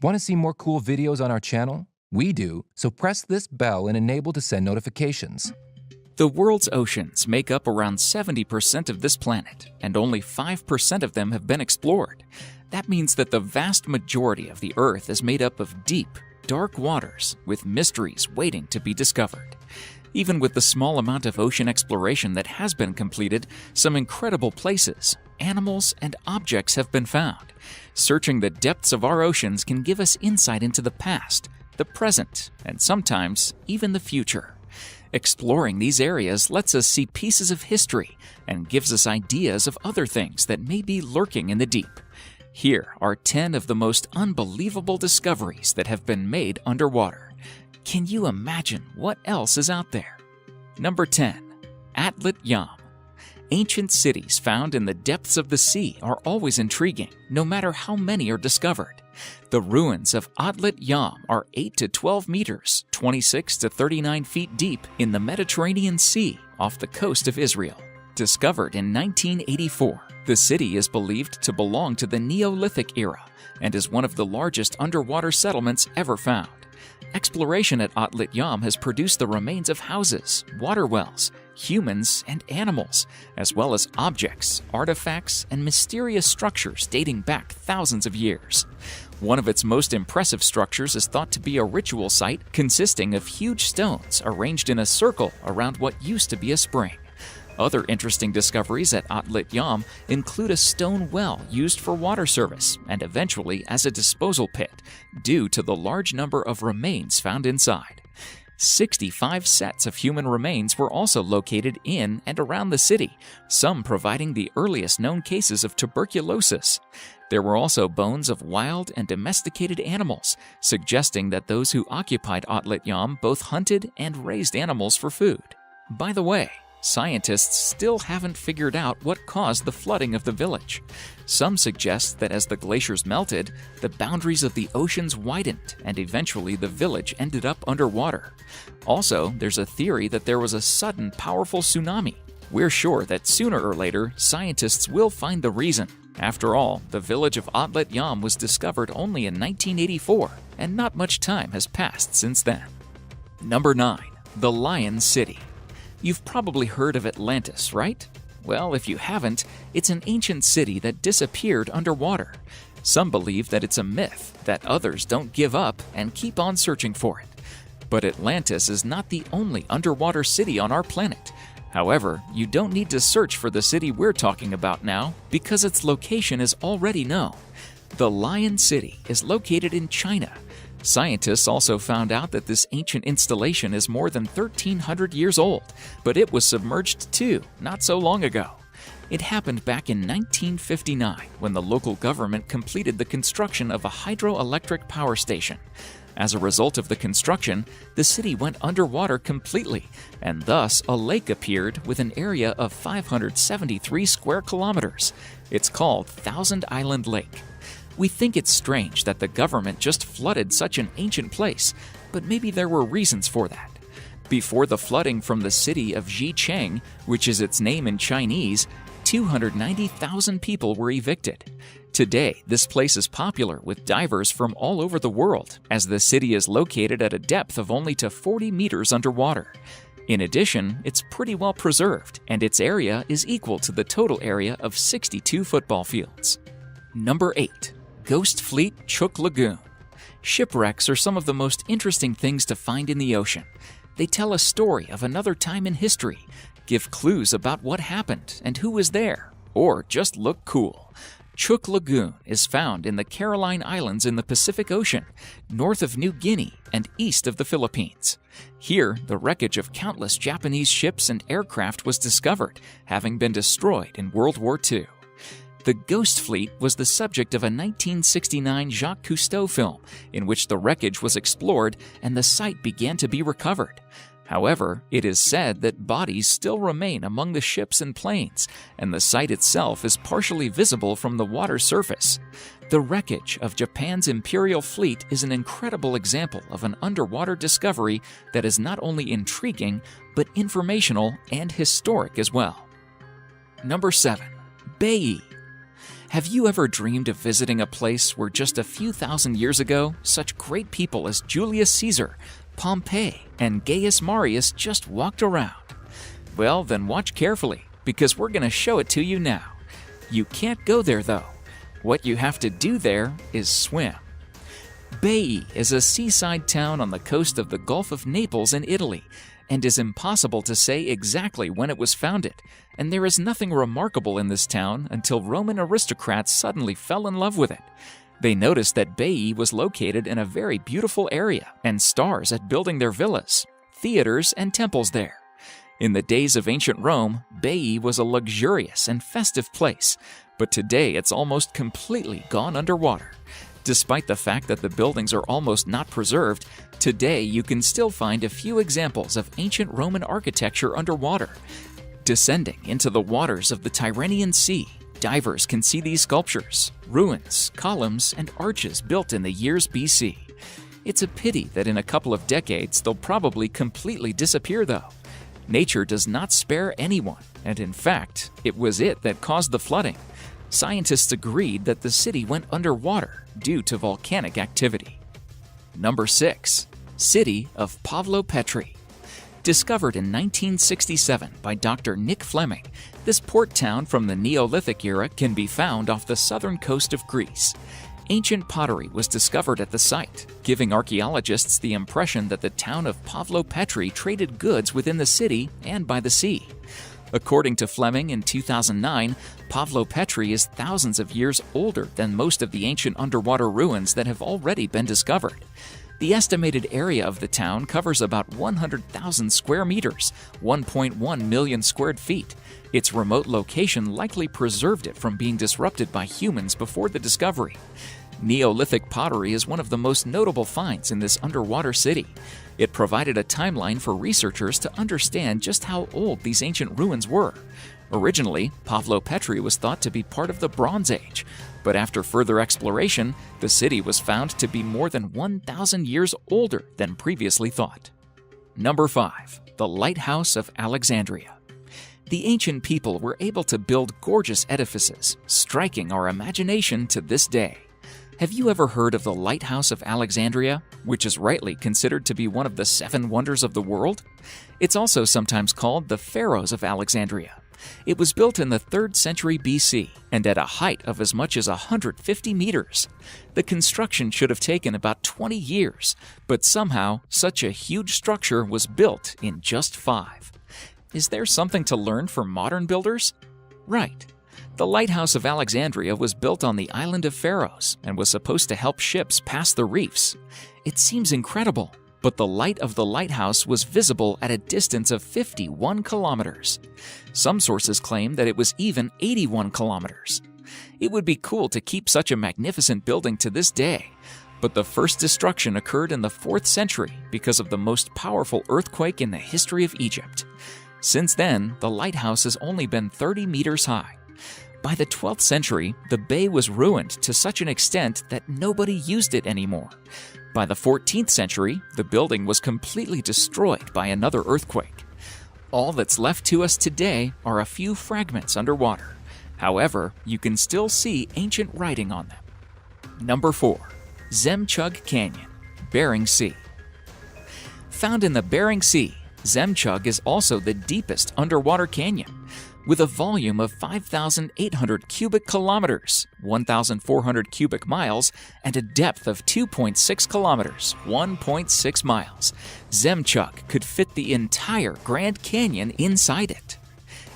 Want to see more cool videos on our channel? We do, so press this bell and enable to send notifications. The world's oceans make up around 70% of this planet, and only 5% of them have been explored. That means that the vast majority of the Earth is made up of deep, dark waters with mysteries waiting to be discovered. Even with the small amount of ocean exploration that has been completed, some incredible places, animals, and objects have been found. Searching the depths of our oceans can give us insight into the past, the present, and sometimes even the future. Exploring these areas lets us see pieces of history and gives us ideas of other things that may be lurking in the deep. Here are 10 of the most unbelievable discoveries that have been made underwater. Can you imagine what else is out there? Number 10. Atlit Yam. Ancient cities found in the depths of the sea are always intriguing, no matter how many are discovered. The ruins of Atlit Yam are 8 to 12 meters, 26 to 39 feet deep in the Mediterranean Sea off the coast of Israel. Discovered in 1984, the city is believed to belong to the Neolithic era and is one of the largest underwater settlements ever found. Exploration at Atlit Yam has produced the remains of houses, water wells, humans, and animals, as well as objects, artifacts, and mysterious structures dating back thousands of years. One of its most impressive structures is thought to be a ritual site consisting of huge stones arranged in a circle around what used to be a spring. Other interesting discoveries at Atlit Yam include a stone well used for water service and eventually as a disposal pit, due to the large number of remains found inside. 65 sets of human remains were also located in and around the city, some providing the earliest known cases of tuberculosis. There were also bones of wild and domesticated animals, suggesting that those who occupied Atlit Yam both hunted and raised animals for food. By the way, scientists still haven't figured out what caused the flooding of the village. Some suggest that as the glaciers melted, the boundaries of the oceans widened and eventually the village ended up underwater. Also, there's a theory that there was a sudden, powerful tsunami. We're sure that sooner or later, scientists will find the reason. After all, the village of Atlit Yam was discovered only in 1984, and not much time has passed since then. Number 9. The Lion City. You've probably heard of Atlantis, right? Well, if you haven't, it's an ancient city that disappeared underwater. Some believe that it's a myth, that others don't give up and keep on searching for it. But Atlantis is not the only underwater city on our planet. However, you don't need to search for the city we're talking about now because its location is already known. The Lion City is located in China. Scientists also found out that this ancient installation is more than 1,300 years old, but it was submerged too, not so long ago. It happened back in 1959 when the local government completed the construction of a hydroelectric power station. As a result of the construction, the city went underwater completely, and thus a lake appeared with an area of 573 square kilometers. It's called Thousand Island Lake. We think it's strange that the government just flooded such an ancient place, but maybe there were reasons for that. Before the flooding from the city of Xicheng, which is its name in Chinese, 290,000 people were evicted. Today, this place is popular with divers from all over the world, as the city is located at a depth of only to 40 meters underwater. In addition, it's pretty well preserved, and its area is equal to the total area of 62 football fields. Number 8. Ghost Fleet Chuk Lagoon. Shipwrecks are some of the most interesting things to find in the ocean. They tell a story of another time in history, give clues about what happened and who was there, or just look cool. Chuk Lagoon is found in the Caroline Islands in the Pacific Ocean, north of New Guinea and east of the Philippines. Here, the wreckage of countless Japanese ships and aircraft was discovered, having been destroyed in World War II. The Ghost Fleet was the subject of a 1969 Jacques Cousteau film, in which the wreckage was explored and the site began to be recovered. However, it is said that bodies still remain among the ships and planes, and the site itself is partially visible from the water surface. The wreckage of Japan's Imperial Fleet is an incredible example of an underwater discovery that is not only intriguing, but informational and historic as well. Number 7. Baiae. Have you ever dreamed of visiting a place where just a few thousand years ago, such great people as Julius Caesar, Pompey, and Gaius Marius just walked around? Well, then watch carefully, because we're going to show it to you now. You can't go there, though. What you have to do there is swim. Baiae is a seaside town on the coast of the Gulf of Naples in Italy, and is impossible to say exactly when it was founded, and there is nothing remarkable in this town until Roman aristocrats suddenly fell in love with it. They noticed that Baiae was located in a very beautiful area, and stars at building their villas, theaters, and temples there. In the days of ancient Rome, Baiae was a luxurious and festive place, but today it's almost completely gone underwater. Despite the fact that the buildings are almost not preserved, today you can still find a few examples of ancient Roman architecture underwater. Descending into the waters of the Tyrrhenian Sea, divers can see these sculptures, ruins, columns, and arches built in the years BC. It's a pity that in a couple of decades they'll probably completely disappear though. Nature does not spare anyone, and in fact, it was it that caused the flooding. Scientists agreed that the city went underwater due to volcanic activity. Number 6. City of Pavlopetri. Discovered in 1967 by Dr. Nick Fleming, this port town from the Neolithic era can be found off the southern coast of Greece. Ancient pottery was discovered at the site, giving archaeologists the impression that the town of Pavlopetri traded goods within the city and by the sea. According to Fleming in 2009, Pavlopetri is thousands of years older than most of the ancient underwater ruins that have already been discovered. The estimated area of the town covers about 100,000 square meters, 1.1 million square feet. Its remote location likely preserved it from being disrupted by humans before the discovery. Neolithic pottery is one of the most notable finds in this underwater city. It provided a timeline for researchers to understand just how old these ancient ruins were. Originally, Pavlopetri was thought to be part of the Bronze Age, but after further exploration, the city was found to be more than 1,000 years older than previously thought. Number 5. The Lighthouse of Alexandria. The ancient people were able to build gorgeous edifices, striking our imagination to this day. Have you ever heard of the Lighthouse of Alexandria, which is rightly considered to be one of the 7 wonders of the world? It's also sometimes called the Pharos of Alexandria. It was built in the 3rd century BC and at a height of as much as 150 meters. The construction should have taken about 20 years, but somehow such a huge structure was built in just 5. Is there something to learn from modern builders? Right. The Lighthouse of Alexandria was built on the island of Pharos and was supposed to help ships pass the reefs. It seems incredible, but the light of the lighthouse was visible at a distance of 51 kilometers. Some sources claim that it was even 81 kilometers. It would be cool to keep such a magnificent building to this day, but the first destruction occurred in the 4th century because of the most powerful earthquake in the history of Egypt. Since then, the lighthouse has only been 30 meters high. By the 12th century, the bay was ruined to such an extent that nobody used it anymore. By the 14th century, the building was completely destroyed by another earthquake. All that's left to us today are a few fragments underwater. However, you can still see ancient writing on them. Number 4. Žemčug Canyon, Bering Sea. Found in the Bering Sea, Žemčug is also the deepest underwater canyon. With a volume of 5,800 cubic kilometers, 1,400 cubic miles, and a depth of 2.6 kilometers, 1.6 miles, Žemčug could fit the entire Grand Canyon inside it.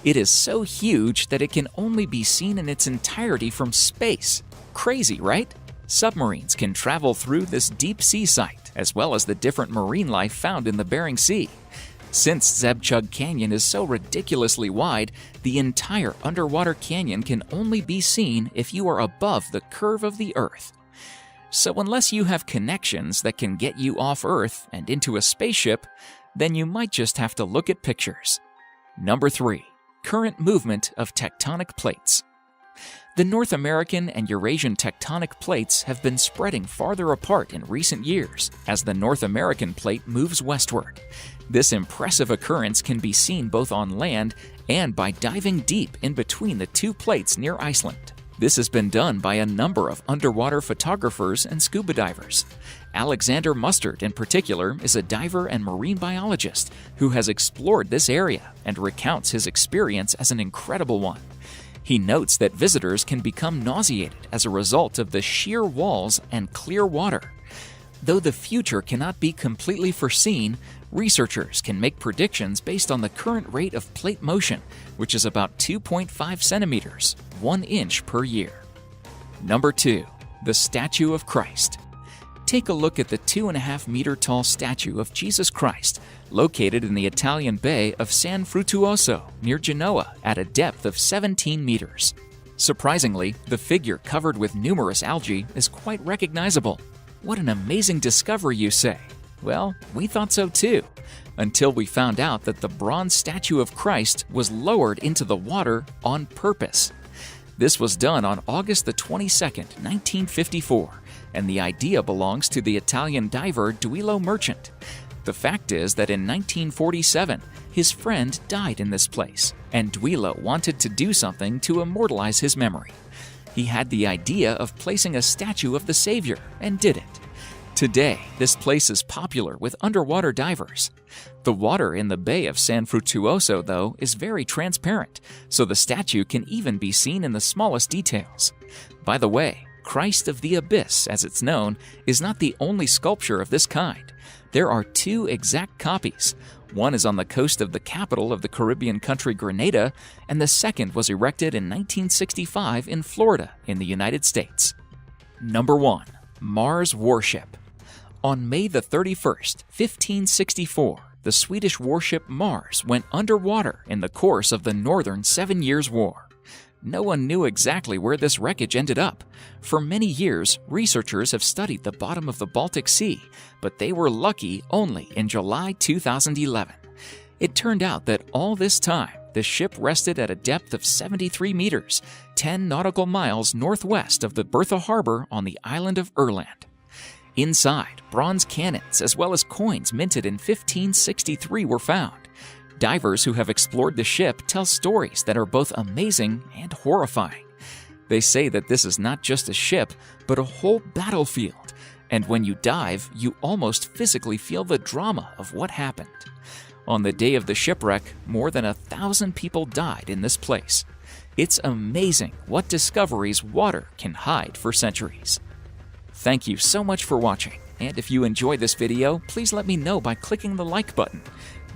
It is so huge that it can only be seen in its entirety from space. Crazy, right? Submarines can travel through this deep sea site, as well as the different marine life found in the Bering Sea. Since Žemčug Canyon is so ridiculously wide, the entire underwater canyon can only be seen if you are above the curve of the Earth. So unless you have connections that can get you off Earth and into a spaceship, then you might just have to look at pictures. Number 3. Current movement of tectonic plates. The North American and Eurasian tectonic plates have been spreading farther apart in recent years as the North American plate moves westward. This impressive occurrence can be seen both on land and by diving deep in between the two plates near Iceland. This has been done by a number of underwater photographers and scuba divers. Alexander Mustard, in particular, is a diver and marine biologist who has explored this area and recounts his experience as an incredible one. He notes that visitors can become nauseated as a result of the sheer walls and clear water. Though the future cannot be completely foreseen, researchers can make predictions based on the current rate of plate motion, which is about 2.5 centimeters, 1 inch per year. Number 2. The Statue of Christ. Take a look at the 2.5-meter tall statue of Jesus Christ, located in the Italian bay of San Fruttuoso near Genoa at a depth of 17 meters. Surprisingly, the figure covered with numerous algae is quite recognizable. What an amazing discovery, you say? Well, we thought so too, until we found out that the bronze statue of Christ was lowered into the water on purpose. This was done on August the 22nd, 1954, and the idea belongs to the Italian diver Duilio Merchant. The fact is that in 1947, his friend died in this place, and Duilio wanted to do something to immortalize his memory. He had the idea of placing a statue of the Savior and did it. Today, this place is popular with underwater divers. The water in the bay of San Fruttuoso, though, is very transparent, so the statue can even be seen in the smallest details. By the way, Christ of the Abyss, as it's known, is not the only sculpture of this kind. There are 2 exact copies. One is on the coast of the capital of the Caribbean country Grenada, and the second was erected in 1965 in Florida, in the United States. Number 1. Mars Warship. On May the 31st, 1564, the Swedish warship Mars went underwater in the course of the Northern 7 Years' War. No one knew exactly where this wreckage ended up. For many years, researchers have studied the bottom of the Baltic Sea, but they were lucky only in July 2011. It turned out that all this time, the ship rested at a depth of 73 meters, 10 nautical miles northwest of the Bertha Harbor on the island of Irland. Inside, bronze cannons as well as coins minted in 1563 were found. Divers who have explored the ship tell stories that are both amazing and horrifying. They say that this is not just a ship, but a whole battlefield, and when you dive, you almost physically feel the drama of what happened. On the day of the shipwreck, more than 1,000 people died in this place. It's amazing what discoveries water can hide for centuries. Thank you so much for watching, and if you enjoyed this video, please let me know by clicking the like button.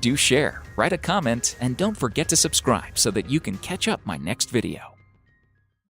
Do share, write a comment, and don't forget to subscribe so that you can catch up my next video.